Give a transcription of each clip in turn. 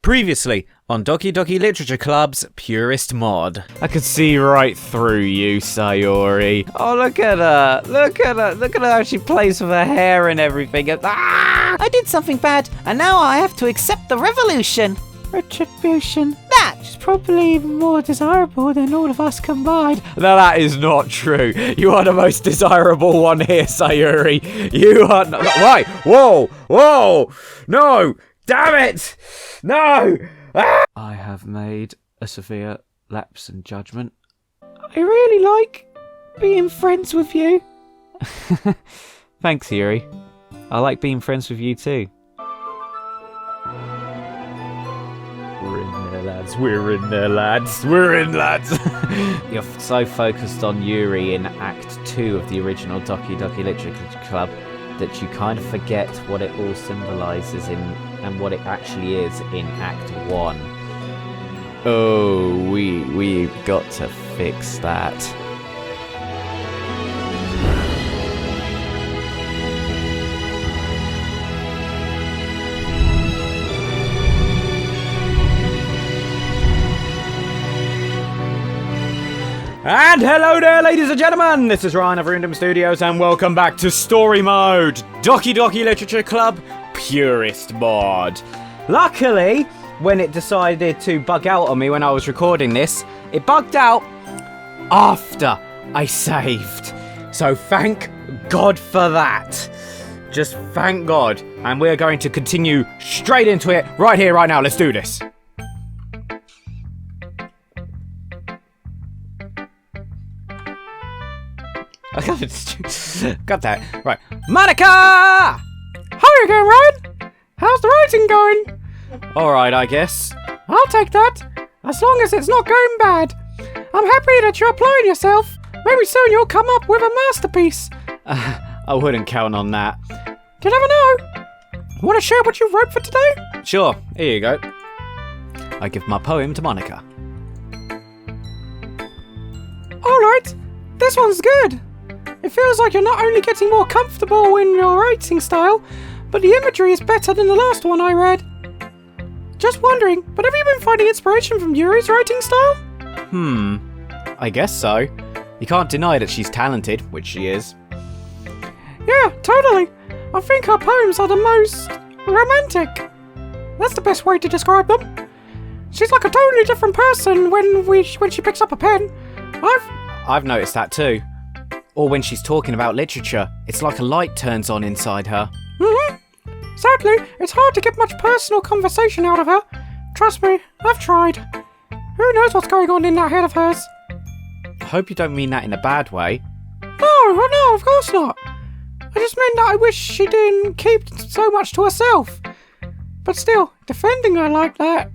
Previously on Doki Doki Literature Club's Purist Mod. I could see right through you, Sayori. Oh, look at her. Look at her. Look at her how she plays with her hair and everything. Ah! I did something bad, and now I have to accept the revolution. Retribution. That's probably even more desirable than all of us combined. No, that is not true. You are the most desirable one here, Sayori. You are not. Right. Whoa. Whoa. No. Damn it. No. Ah! I have made a severe lapse in judgment. I really like being friends with you. Thanks, Yuri. I like being friends with you too. We're in there, lads. We're in there, lads. We're in, lads. You're so focused on Yuri in Act 2 of the original Doki Doki Literature Club that you kind of forget what it all symbolises in and what it actually is in Act 1. Oh, we've got to fix that. And hello there, ladies and gentlemen! This is Ryan of Runedom Studios, and welcome back to Story Mode, Doki Doki Literature Club Purist Mod. Luckily, when it decided to bug out on me when I was recording this, it bugged out after I saved. So thank God for that. Just thank God. And we're going to continue straight into it right here, right now. Let's do this. Got that. Right. Monika! How you going, Ryan? How's the writing going? Alright, I guess. I'll take that. As long as it's not going bad. I'm happy that you're applying yourself. Maybe soon you'll come up with a masterpiece. I wouldn't count on that. You never know. Want to share what you wrote for today? Sure. Here you go. I give my poem to Monika. Alright. This one's good. It feels like you're not only getting more comfortable in your writing style, but the imagery is better than the last one I read. Just wondering, but have you been finding inspiration from Yuri's writing style? I guess so. You can't deny that she's talented, which she is. Yeah, totally. I think her poems are the most romantic. That's the best way to describe them. She's like a totally different person when she picks up a pen. I've noticed that too. Or when she's talking about literature, it's like a light turns on inside her. Sadly, it's hard to get much personal conversation out of her. Trust me, I've tried. Who knows what's going on in that head of hers? I hope you don't mean that in a bad way. No, of course not. I just meant that I wish she didn't keep so much to herself. But still, defending her like that.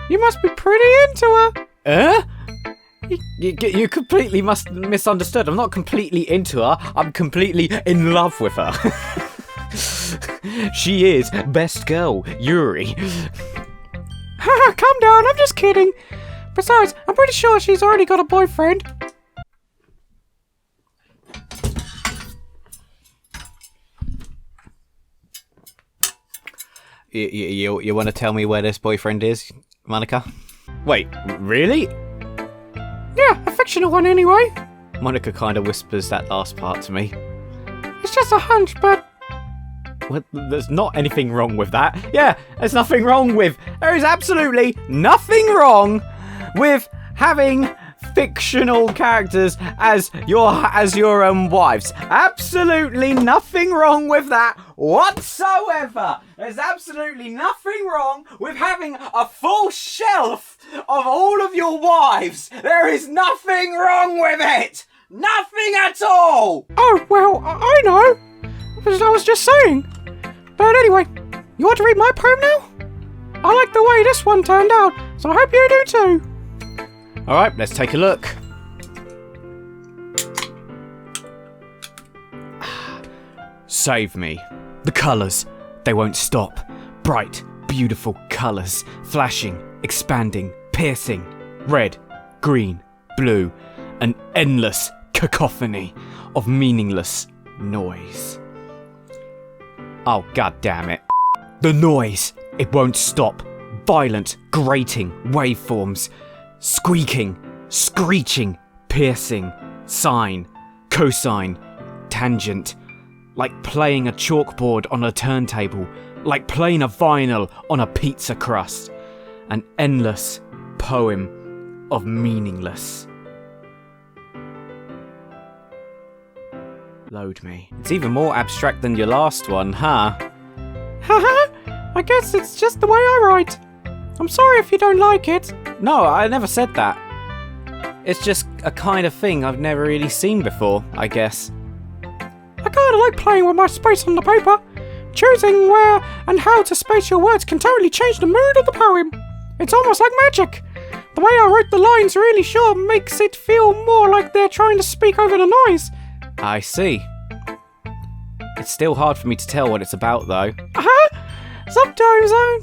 You must be pretty into her. You completely misunderstood. I'm not completely into her. I'm completely in love with her. She is best girl, Yuri. Calm down, I'm just kidding. Besides, I'm pretty sure she's already got a boyfriend. You want to tell me where this boyfriend is, Monika? Wait, really? Yeah, a fictional one anyway. Monika kind of whispers that last part to me. It's just a hunch, but... Well, there's not anything wrong with that. Yeah, there's nothing wrong with... There is absolutely nothing wrong with having fictional characters as your own wives. Absolutely nothing wrong with that whatsoever. There's absolutely nothing wrong with having a full shelf of all of your wives. There is nothing wrong with it. Nothing at all. Oh, well, I know. I was just saying. But anyway, you want to read my poem now? I like the way this one turned out, so I hope you do too. Alright, let's take a look. Save me. The colours, they won't stop. Bright, beautiful colours, flashing, expanding, piercing. Red, green, blue. An endless cacophony of meaningless noise. Oh, god damn it. The noise, it won't stop. violent, grating waveforms, squeaking, screeching, piercing, sine, cosine, tangent, like playing a chalkboard on a turntable, like playing a vinyl on a pizza crust. An endless poem of meaningless. Load me. It's even more abstract than your last one, huh? Haha, I guess it's just the way I write. I'm sorry if you don't like it. No, I never said that. It's just a kind of thing I've never really seen before, I guess. I kinda like playing with my space on the paper. Choosing where and how to space your words can totally change the mood of the poem. It's almost like magic. The way I write the lines really sure makes it feel more like they're trying to speak over the noise. I see. It's still hard for me to tell what it's about, though.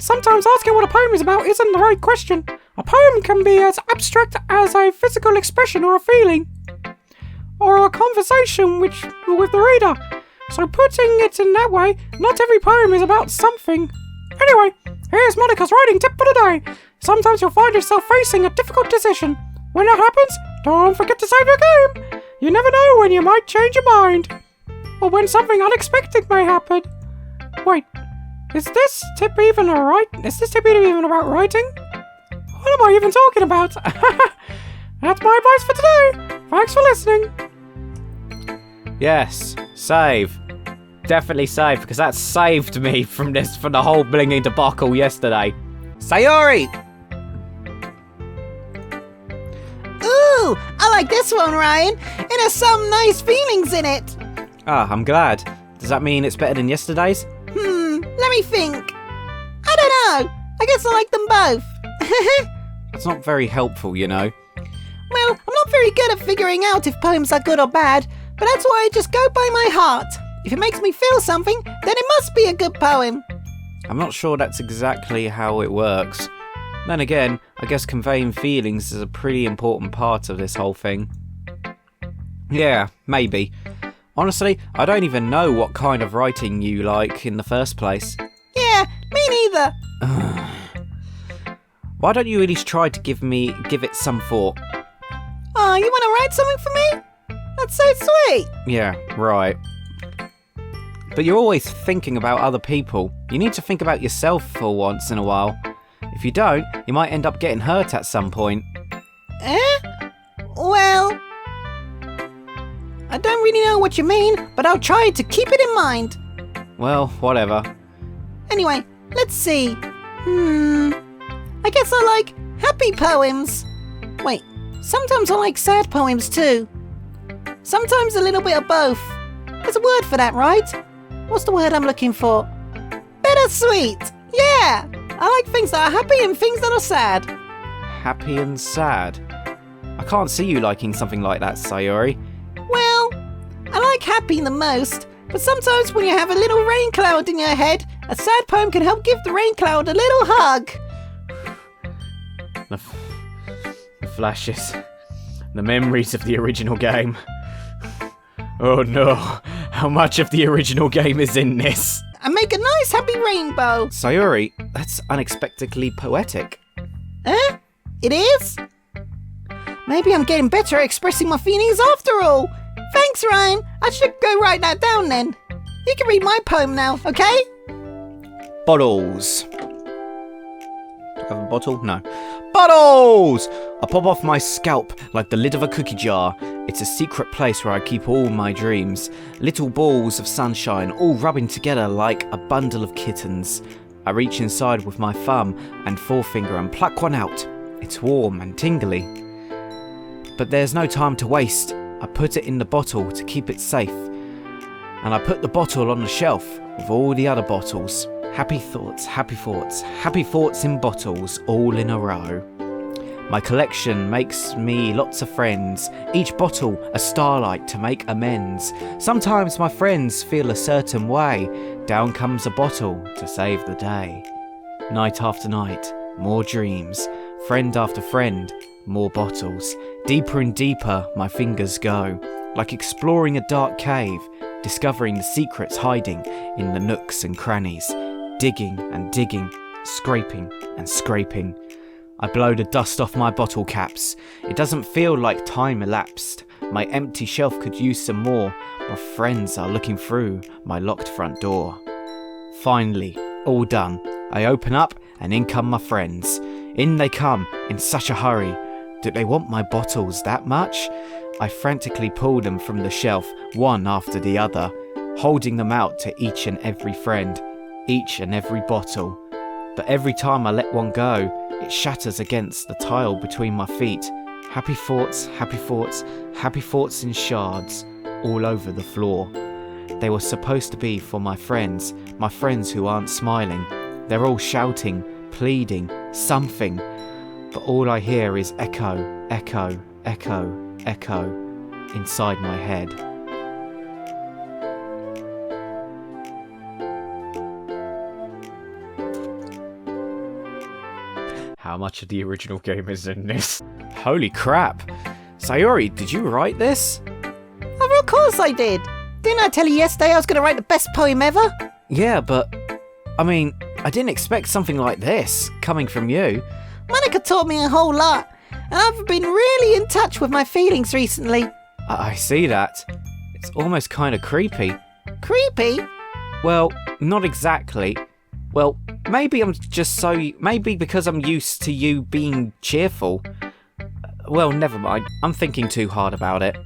Sometimes asking what a poem is about isn't the right question. A poem can be as abstract as a physical expression or a feeling, or a conversation with the reader. So putting it in that way, not every poem is about something. Anyway, here's Monika's writing tip for the day. Sometimes you'll find yourself facing a difficult decision. When that happens, don't forget to save your game. You never know when you might change your mind, or when something unexpected may happen. Wait, is this tip even about writing? What am I even talking about? That's my advice for today. Thanks for listening. Yes, save. Definitely save, because that saved me from the whole blinging debacle yesterday. Sayori! Ooh, I like this one, Ryan. It has some nice feelings in it. Ah, I'm glad. Does that mean it's better than yesterday's? Let me think. I don't know. I guess I like them both. That's not very helpful, you know. Well, I'm not very good at figuring out if poems are good or bad, but that's why I just go by my heart. If it makes me feel something, then it must be a good poem. I'm not sure that's exactly how it works. Then again, I guess conveying feelings is a pretty important part of this whole thing. Yeah, maybe. Honestly, I don't even know what kind of writing you like in the first place. Yeah, me neither. Why don't you at least try to give it some thought? Oh, you want to write something for me? That's so sweet. Yeah, right. But you're always thinking about other people. You need to think about yourself for once in a while. If you don't, you might end up getting hurt at some point. Well, I don't really know what you mean, but I'll try to keep it in mind. Well, whatever. Anyway, let's see. I guess I like happy poems. Wait, sometimes I like sad poems too. Sometimes a little bit of both. There's a word for that, right? What's the word I'm looking for? Bittersweet! Yeah! I like things that are happy and things that are sad. Happy and sad? I can't see you liking something like that, Sayori. Well, I like happy the most, but sometimes when you have a little rain cloud in your head, a sad poem can help give the rain cloud a little hug. The flashes. The memories of the original game. Oh no, how much of the original game is in this? And make a nice happy rainbow. Sayori, that's unexpectedly poetic. It is? Maybe I'm getting better at expressing my feelings after all. Thanks, Ryan. I should go write that down then. You can read my poem now, okay? Bottles. Do I have a bottle? No. Bottles! I pop off my scalp like the lid of a cookie jar. It's a secret place where I keep all my dreams. Little balls of sunshine, all rubbing together like a bundle of kittens. I reach inside with my thumb and forefinger and pluck one out. It's warm and tingly. But there's no time to waste. I put it in the bottle to keep it safe. And I put the bottle on the shelf with all the other bottles. Happy thoughts, happy thoughts, happy thoughts in bottles, all in a row. My collection makes me lots of friends, each bottle a starlight to make amends. Sometimes my friends feel a certain way, down comes a bottle to save the day. Night after night, more dreams, friend after friend, more bottles. Deeper and deeper my fingers go, like exploring a dark cave, discovering the secrets hiding in the nooks and crannies. Digging and digging, scraping and scraping. I blow the dust off my bottle caps. It doesn't feel like time elapsed. My empty shelf could use some more. My friends are looking through my locked front door. Finally, all done. I open up and in come my friends. In they come in such a hurry. Do they want my bottles that much? I frantically pull them from the shelf, one after the other, holding them out to each and every friend, each and every bottle. But every time I let one go, it shatters against the tile between my feet. Happy thoughts, happy thoughts, happy thoughts in shards all over the floor. They were supposed to be for my friends who aren't smiling. They're all shouting, pleading, something. But all I hear is echo, echo, echo, echo inside my head. How much of the original game is in this? Holy crap! Sayori, did you write this? Of course I did. Didn't I tell you yesterday I was going to write the best poem ever? Yeah, but I mean, I didn't expect something like this coming from you. Monika taught me a whole lot, and I've been really in touch with my feelings recently. I see that. It's almost kind of creepy. Creepy? Well, not exactly. Well, maybe maybe because I'm used to you being cheerful. Well, never mind. I'm thinking too hard about it.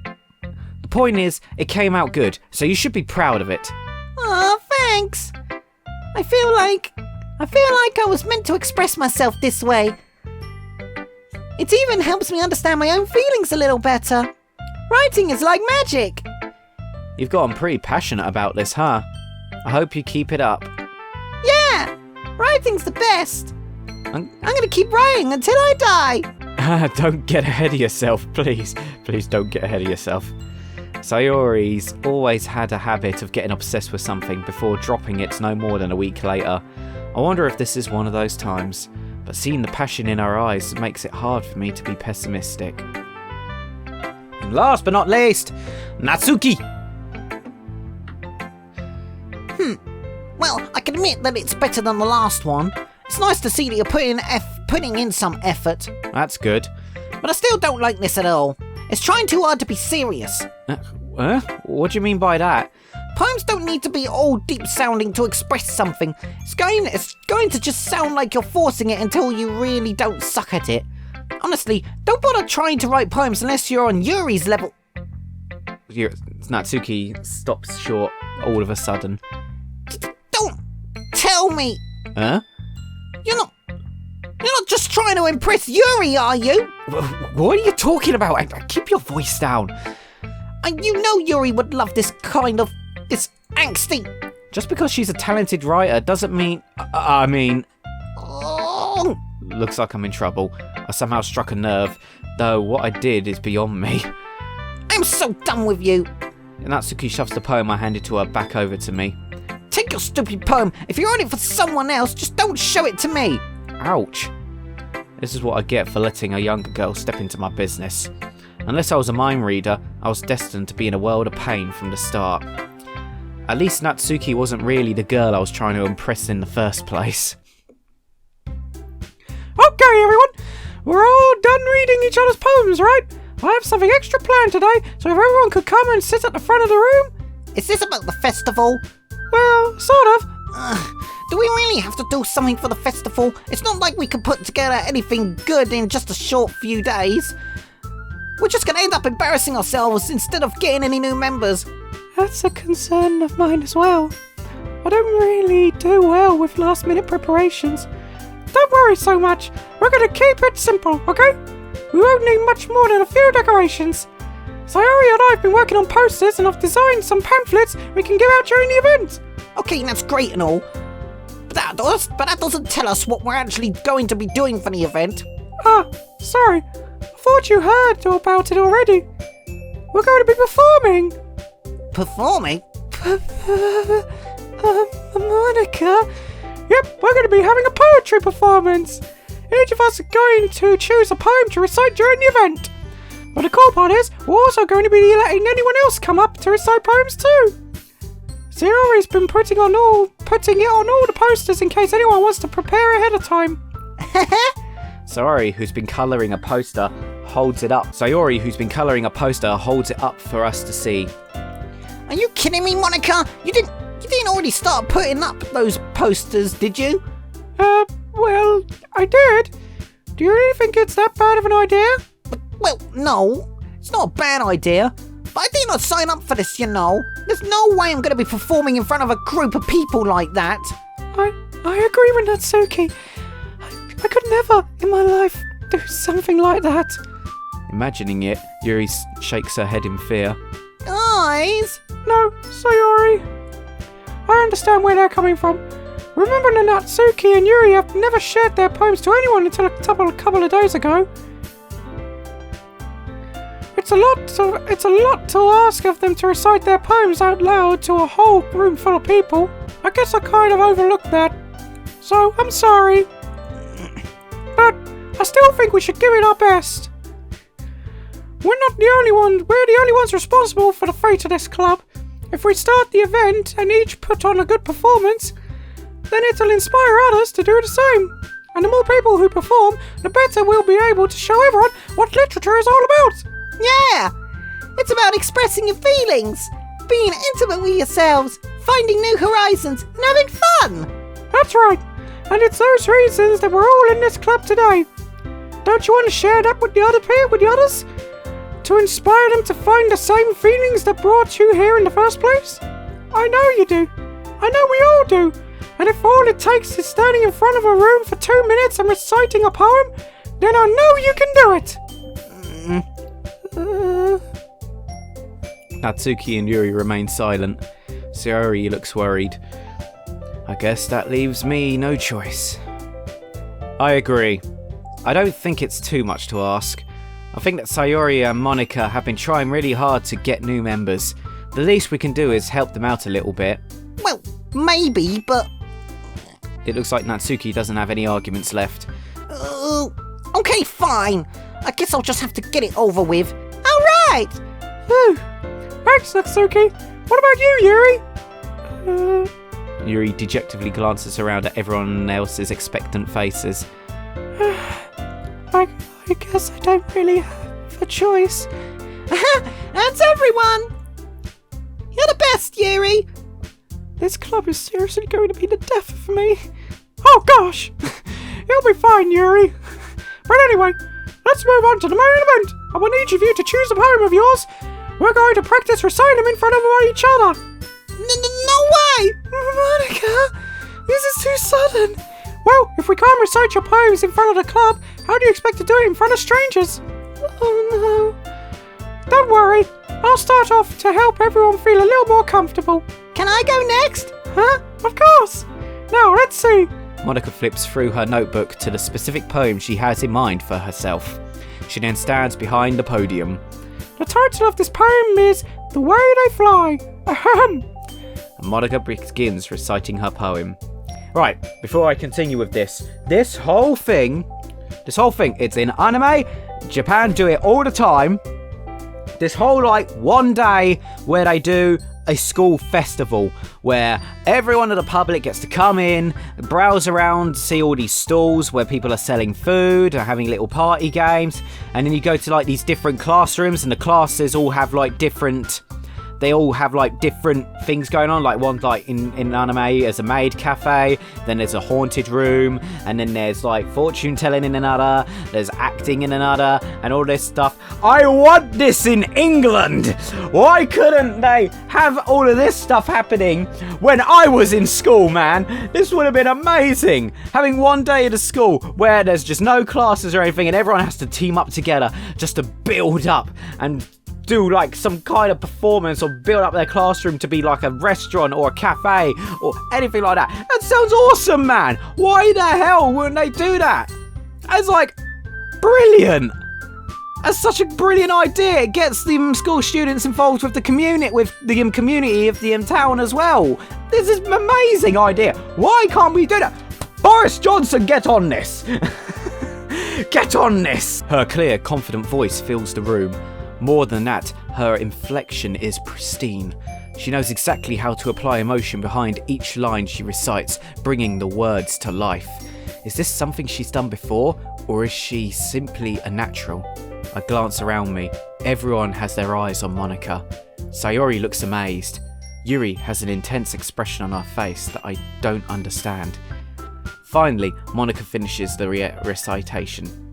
The point is, it came out good, so you should be proud of it. Aw, thanks. I feel like I was meant to express myself this way. It even helps me understand my own feelings a little better. Writing is like magic. You've gotten pretty passionate about this, huh? I hope you keep it up. Yeah, writing's the best. I'm gonna keep writing until I die. Don't get ahead of yourself, please. Please don't get ahead of yourself. Sayori's always had a habit of getting obsessed with something before dropping it no more than a week later. I wonder if this is one of those times, but seeing the passion in her eyes makes it hard for me to be pessimistic. And last but not least, Natsuki! Well, I can admit that it's better than the last one. It's nice to see that you're putting in some effort. That's good. But I still don't like this at all. It's trying too hard to be serious. What do you mean by that? Poems don't need to be all deep sounding to express something. It's going to just sound like you're forcing it until you really don't suck at it. Honestly, don't bother trying to write poems unless you're on Yuri's level. Natsuki stops short all of a sudden. Don't tell me. Huh? You're not just trying to impress Yuri, are you? What are you talking about? Keep your voice down. And you know Yuri would love this angsty. Just because she's a talented writer doesn't mean... Oh. Looks like I'm in trouble. I somehow struck a nerve, though what I did is beyond me. I'm so done with you. Natsuki shoves the poem I handed to her back over to me. Take your stupid poem. If you're on it for someone else, just don't show it to me. Ouch. This is what I get for letting a younger girl step into my business. Unless I was a mind reader, I was destined to be in a world of pain from the start. At least Natsuki wasn't really the girl I was trying to impress in the first place. Okay, everyone. We're all done reading each other's poems, right? I have something extra planned today, so if everyone could come and sit at the front of the room. Is this about the festival? Well, sort of. Do we really have to do something for the festival? It's not like we could put together anything good in just a short few days. We're just going to end up embarrassing ourselves instead of getting any new members. That's a concern of mine as well. I don't really do well with last-minute preparations. Don't worry so much. We're going to keep it simple, okay? We won't need much more than a few decorations. Sayori and I have been working on posters and I've designed some pamphlets we can give out during the event. Okay, that's great and all. But that doesn't tell us what we're actually going to be doing for the event. Sorry. I thought you heard about it already. We're going to be performing. Performing? Monika? Yep, we're going to be having a poetry performance. Each of us are going to choose a poem to recite during the event. But the cool part is, we're also going to be letting anyone else come up to recite poems too. Sayori's been putting on all putting it on all the posters in case anyone wants to prepare ahead of time. Sayori, who's been colouring a poster, holds it up. Sayori, who's been colouring a poster, holds it up for us to see. Are you kidding me, Monika? You didn't already start putting up those posters, did you? Well, I did. Do you really think it's that bad of an idea? Well, no. It's not a bad idea. But I did not sign up for this, you know. There's no way I'm going to be performing in front of a group of people like that. I agree with Natsuki. I could never in my life do something like that. Imagining it, Yuri shakes her head in fear. Guys! No, Sayori. I understand where they're coming from. Remember that Natsuki and Yuri have never shared their poems to anyone until a couple of days ago. It's a lot to ask of them to recite their poems out loud to a whole room full of people. I guess I kind of overlooked that. So, I'm sorry. But I still think we should give it our best. We're the only ones responsible for the fate of this club. If we start the event and each put on a good performance, then it'll inspire others to do the same. And the more people who perform, the better we'll be able to show everyone what literature is all about. Yeah! It's about expressing your feelings, being intimate with yourselves, finding new horizons, and having fun! That's right. And it's those reasons that we're all in this club today. Don't you want to share that with the others? To inspire them to find the same feelings that brought you here in the first place? I know you do. I know we all do. And if all it takes is standing in front of a room for 2 minutes and reciting a poem, then I know you can do it. Natsuki and Yuri remain silent. Sayori looks worried. I guess that leaves me no choice. I agree. I don't think it's too much to ask. I think that Sayori and Monika have been trying really hard to get new members. The least we can do is help them out a little bit. Well, maybe, but... It looks like Natsuki doesn't have any arguments left. Okay, fine. I guess I'll just have to get it over with. Alright! Whew. Thanks, Natsuki. What about you, Yuri? Yuri dejectedly glances around at everyone else's expectant faces. I guess I don't really have a choice. That's everyone! You're the best, Yuri! This club is seriously going to be the death of me. Oh gosh! It'll be fine, Yuri. But anyway, let's move on to the main event. I want each of you to choose a poem of yours. We're going to practice reciting them in front of each other. No way! Monika, this is too sudden. Well, if we can't recite your poems in front of the club, how do you expect to do it in front of strangers? Oh no. Don't worry, I'll start off to help everyone feel a little more comfortable. Can I go next? Huh? Of course. Now, let's see. Monika flips through her notebook to the specific poem she has in mind for herself. She then stands behind the podium. The title of this poem is The Way They Fly. Ahem. And Monika begins reciting her poem. Right, before I continue with this whole thing, it's in anime. Japan do it all the time. This whole, one day where they do a school festival where everyone in the public gets to come in, browse around, see all these stalls where people are selling food, are having little party games, and then you go to these different classrooms, and the classes all have different things going on. One in anime as a maid cafe, then there's a haunted room, and then there's fortune telling in another, there's acting in another, and all this stuff. I want this in England! Why couldn't they have all of this stuff happening when I was in school, man? This would have been amazing! Having one day at a school where there's just no classes or anything, and everyone has to team up together just to build up and do some kind of performance or build up their classroom to be a restaurant or a cafe or anything like that. That sounds awesome, man. Why the hell wouldn't they do that? It's brilliant. That's such a brilliant idea. It gets the school students involved with the community of the town as well. This is an amazing idea. Why can't we do that? Boris Johnson, get on this. Get on this. Her clear, confident voice fills the room. More than that, her inflection is pristine. She knows exactly how to apply emotion behind each line she recites, bringing the words to life. Is this something she's done before, or is she simply a natural? I glance around me. Everyone has their eyes on Monika. Sayori looks amazed. Yuri has an intense expression on her face that I don't understand. Finally, Monika finishes the recitation.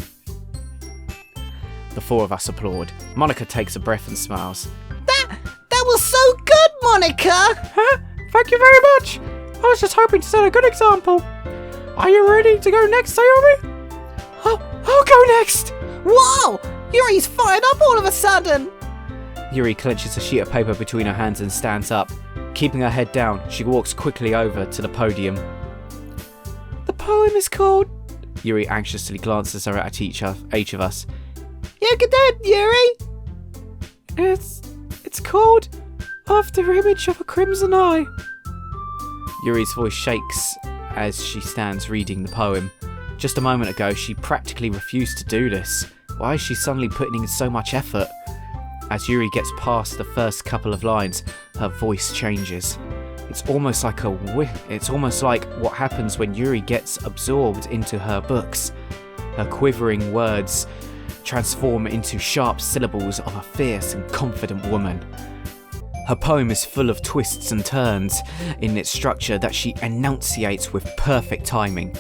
The four of us applaud. Monika takes a breath and smiles. That was so good, Monika! Huh? Thank you very much! I was just hoping to set a good example. Are you ready to go next, Sayori? I'll go next! Whoa! Yuri's fired up all of a sudden! Yuri clenches a sheet of paper between her hands and stands up. Keeping her head down, she walks quickly over to the podium. The poem is called... Yuri anxiously glances her at each of us. You can do it, Yuri! It's called After Image of a Crimson Eye. Yuri's voice shakes as she stands reading the poem. Just a moment ago, she practically refused to do this. Why is she suddenly putting in so much effort? As Yuri gets past the first couple of lines, her voice changes. It's almost like what happens when Yuri gets absorbed into her books. Her quivering words transform into sharp syllables of a fierce and confident woman. Her poem is full of twists and turns in its structure that she enunciates with perfect timing.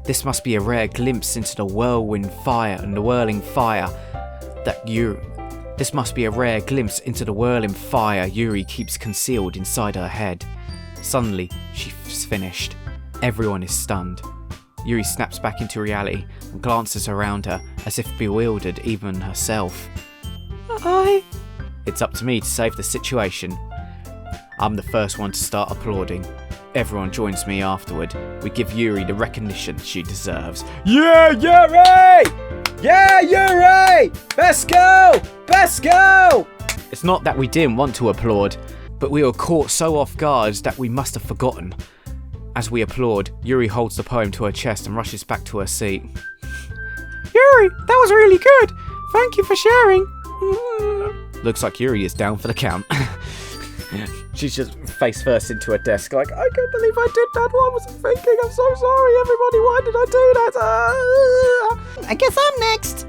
This must be a rare glimpse into the whirling fire Yuri keeps concealed inside her head. Suddenly, she's finished. Everyone is stunned. Yuri snaps back into reality and glances around her as if bewildered even herself. It's up to me to save the situation. I'm the first one to start applauding. Everyone joins me afterward. We give Yuri the recognition she deserves. Yeah, Yuri! Yeah, Yuri! Best girl! Best girl! It's not that we didn't want to applaud, but we were caught so off guard that we must have forgotten. As we applaud, Yuri holds the poem to her chest and rushes back to her seat. Yuri, that was really good. Thank you for sharing. Looks like Yuri is down for the count. She's just face first into her desk like, I can't believe I did that. What was I thinking? I'm so sorry, everybody. Why did I do that? I guess I'm next.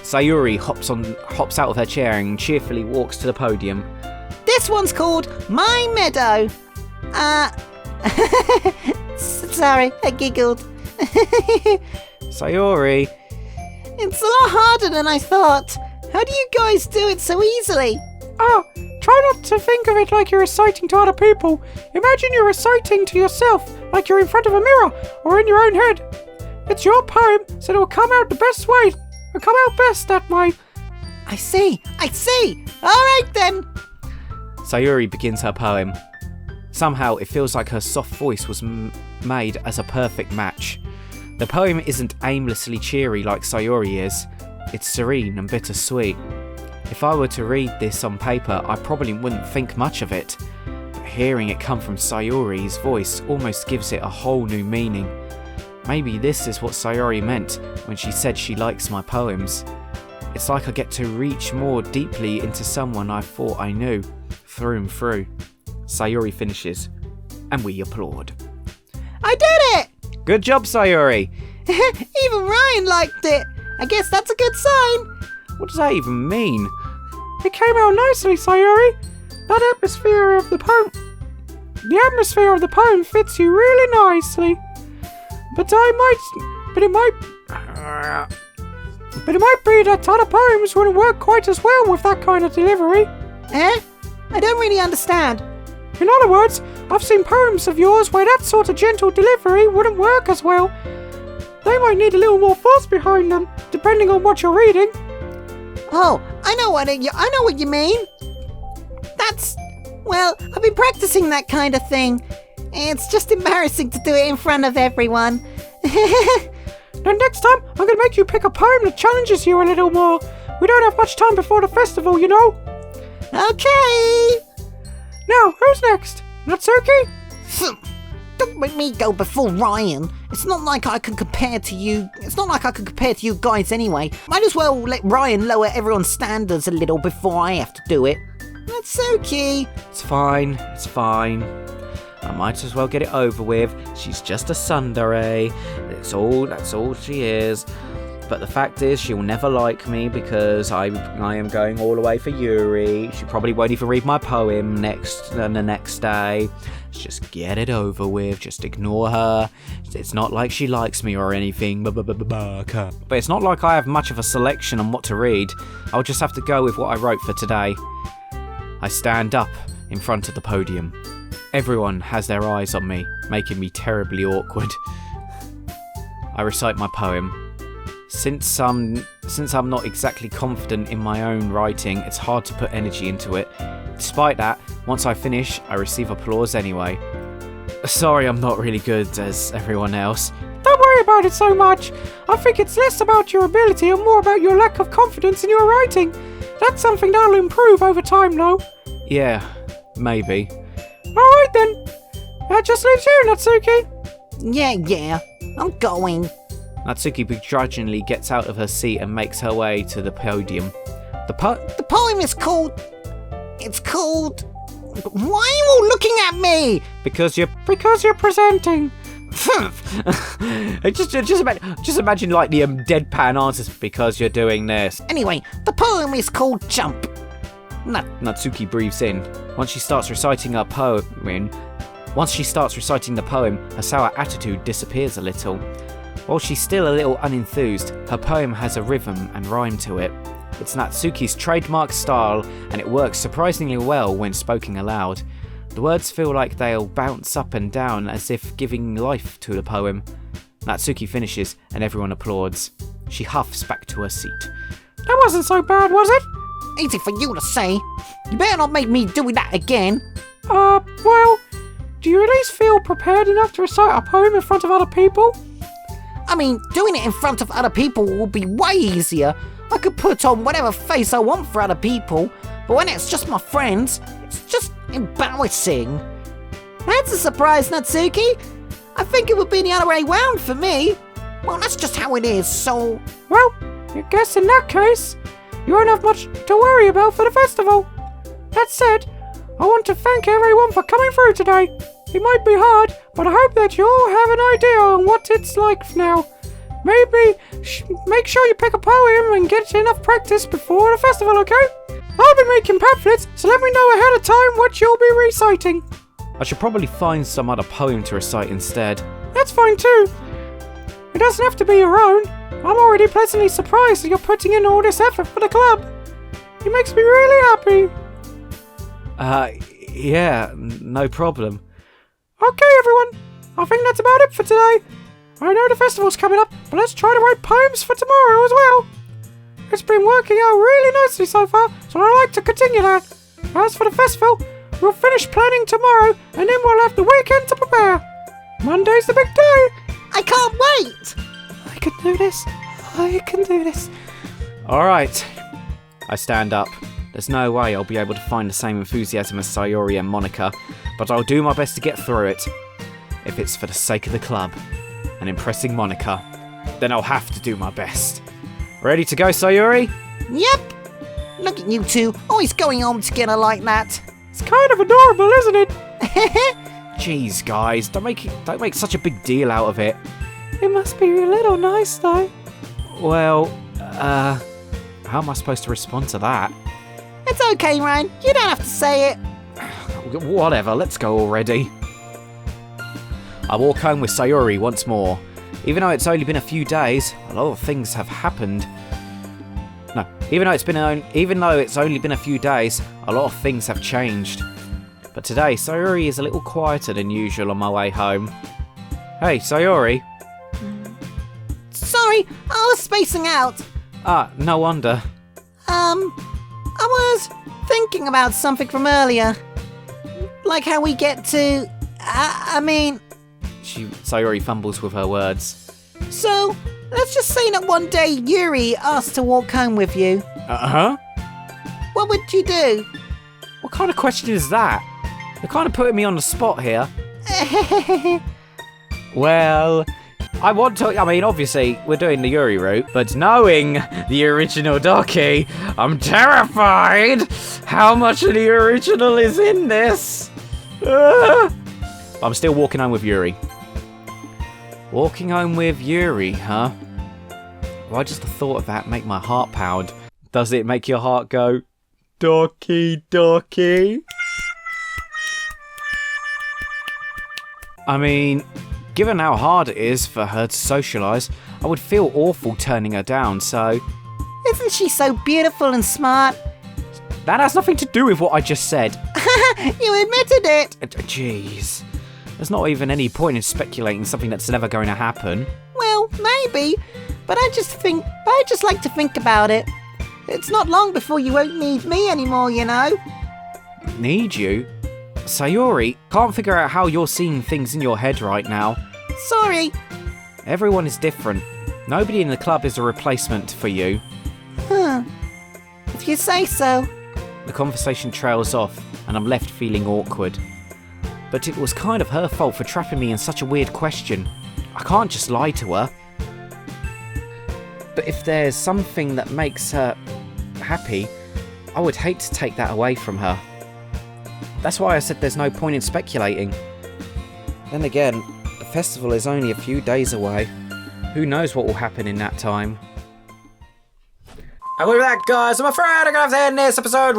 Sayori hops out of her chair and cheerfully walks to the podium. This one's called My Meadow. Sorry, I giggled. Sayori. It's a lot harder than I thought. How do you guys do it so easily? Try not to think of it like you're reciting to other people. Imagine you're reciting to yourself, like you're in front of a mirror or in your own head. It's your poem, so it'll come out the best way. It'll come out best that way. I see. All right then. Sayori begins her poem. Somehow it feels like her soft voice was made as a perfect match. The poem isn't aimlessly cheery like Sayori is. It's serene and bittersweet. If I were to read this on paper, I probably wouldn't think much of it. But hearing it come from Sayori's voice almost gives it a whole new meaning. Maybe this is what Sayori meant when she said she likes my poems. It's like I get to reach more deeply into someone I thought I knew, through and through. Sayori finishes, and we applaud. I did it! Good job, Sayori! Even Ryan liked it. I guess that's a good sign. What does that even mean? It came out nicely, Sayori. The atmosphere of the poem fits you really nicely. But it might be that other poems wouldn't work quite as well with that kind of delivery. I don't really understand. In other words, I've seen poems of yours where that sort of gentle delivery wouldn't work as well. They might need a little more force behind them, depending on what you're reading. Oh, I know what you mean. I've been practicing that kind of thing. It's just embarrassing to do it in front of everyone. Then next time, I'm going to make you pick a poem that challenges you a little more. We don't have much time before the festival, you know. Okay. Now, who's next? Natsuki? Don't make me go before Ryan. It's not like I can compare to you. It's not like I can compare to you guys anyway. Might as well let Ryan lower everyone's standards a little before I have to do it. Natsuki! It's fine, it's fine. I might as well get it over with. She's just a tsundere. That's all she is. But the fact is, she'll never like me because I am going all the way for Yuri. She probably won't even read my poem the next day. Just get it over with. Just ignore her. It's not like she likes me or anything. But it's not like I have much of a selection on what to read. I'll just have to go with what I wrote for today. I stand up in front of the podium. Everyone has their eyes on me, making me terribly awkward. I recite my poem. Since I'm not exactly confident in my own writing, it's hard to put energy into it. Despite that, once I finish, I receive applause anyway. Sorry I'm not really good as everyone else. Don't worry about it so much. I think it's less about your ability and more about your lack of confidence in your writing. That's something that'll improve over time, though. Yeah, maybe. Alright then. That just leaves you, Natsuki. Yeah, I'm going. Natsuki begrudgingly gets out of her seat and makes her way to the podium. The poem is called... It's called... Why are you all looking at me? Because you're presenting. just imagine like the deadpan answers because you're doing this. Anyway, the poem is called Jump. Natsuki breathes in. Once she starts reciting the poem, her sour attitude disappears a little. While she's still a little unenthused, her poem has a rhythm and rhyme to it. It's Natsuki's trademark style, and it works surprisingly well when spoken aloud. The words feel like they'll bounce up and down as if giving life to the poem. Natsuki finishes, and everyone applauds. She huffs back to her seat. That wasn't so bad, was it? Easy for you to say. You better not make me do that again. Well, do you at least feel prepared enough to recite a poem in front of other people? I mean, doing it in front of other people will be way easier. I could put on whatever face I want for other people, but when it's just my friends, it's just embarrassing. That's a surprise, Natsuki. I think it would be the other way round for me. Well, that's just how it is, so... Well, I guess in that case, you won't have much to worry about for the festival. That said, I want to thank everyone for coming through today. It might be hard, but I hope that you all have an idea on what it's like now. Maybe make sure you pick a poem and get enough practice before the festival, okay? I'll be making pamphlets, so let me know ahead of time what you'll be reciting. I should probably find some other poem to recite instead. That's fine too. It doesn't have to be your own. I'm already pleasantly surprised that you're putting in all this effort for the club. It makes me really happy. Yeah, no problem. Okay, everyone. I think that's about it for today. I know the festival's coming up, but let's try to write poems for tomorrow as well. It's been working out really nicely so far, so I'd like to continue that. As for the festival, we'll finish planning tomorrow, and then we'll have the weekend to prepare. Monday's the big day. I can't wait. I can do this. I can do this. Alright. I stand up. There's no way I'll be able to find the same enthusiasm as Sayori and Monika, but I'll do my best to get through it. If it's for the sake of the club and impressing Monika, then I'll have to do my best. Ready to go, Sayori? Yep. Look at you two, always going on together like that. It's kind of adorable, isn't it? Jeez, guys, don't make such a big deal out of it. It must be a little nice, though. Well, how am I supposed to respond to that? It's okay, Ryan. You don't have to say it. Whatever, let's go already. I walk home with Sayori once more. Even though it's only been a few days, a lot of things have happened. No, even though it's only been a few days, a lot of things have changed. But today, Sayori is a little quieter than usual on my way home. Hey, Sayori. Sorry, I was spacing out. No wonder. I was thinking about something from earlier. Like how we get to... Sayori fumbles with her words. So, let's just say that one day Yuri asked to walk home with you. Uh-huh? What would you do? What kind of question is that? You're kind of putting me on the spot here. Well, I want to, I mean, obviously, we're doing the Yuri route, but knowing the original Doki, I'm terrified how much of the original is in this. I'm still walking home with Yuri. Walking home with Yuri, huh? Why does the thought of that make my heart pound? Does it make your heart go, Doki Doki? I mean, given how hard it is for her to socialise, I would feel awful turning her down, so... Isn't she so beautiful and smart? That has nothing to do with what I just said. You admitted it! Jeez. There's not even any point in speculating something that's never going to happen. Well, maybe, but I just like to think about it. It's not long before you won't need me anymore, you know? Need you? Sayori, can't figure out how you're seeing things in your head right now. Sorry. Everyone is different. Nobody in the club is a replacement for you. If you say so. The conversation trails off, and I'm left feeling awkward. But it was kind of her fault for trapping me in such a weird question. I can't just lie to her. But if there's something that makes her happy, I would hate to take that away from her. That's why I said there's no point in speculating. Then again, the festival is only a few days away. Who knows what will happen in that time? And with that, guys, I'm afraid I'm going to have to end this episode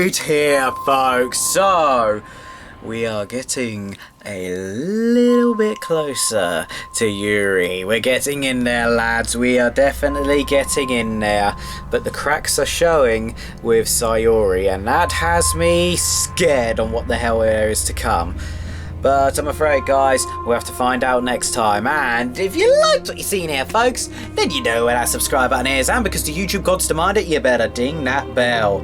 right here, folks. So, we are getting a little bit closer to Yuri. We're getting in there, lads. We are definitely getting in there. But the cracks are showing with Sayori, and that has me scared on what the hell there is to come. But I'm afraid, guys, we'll have to find out next time. And if you liked what you've seen here, folks, then you know where that subscribe button is. And because the YouTube gods demand it, you better ding that bell.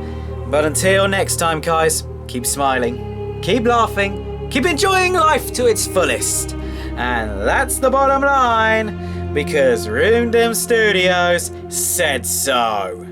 But until next time, guys, keep smiling, keep laughing, keep enjoying life to its fullest. And that's the bottom line, because Runedom Studios said so.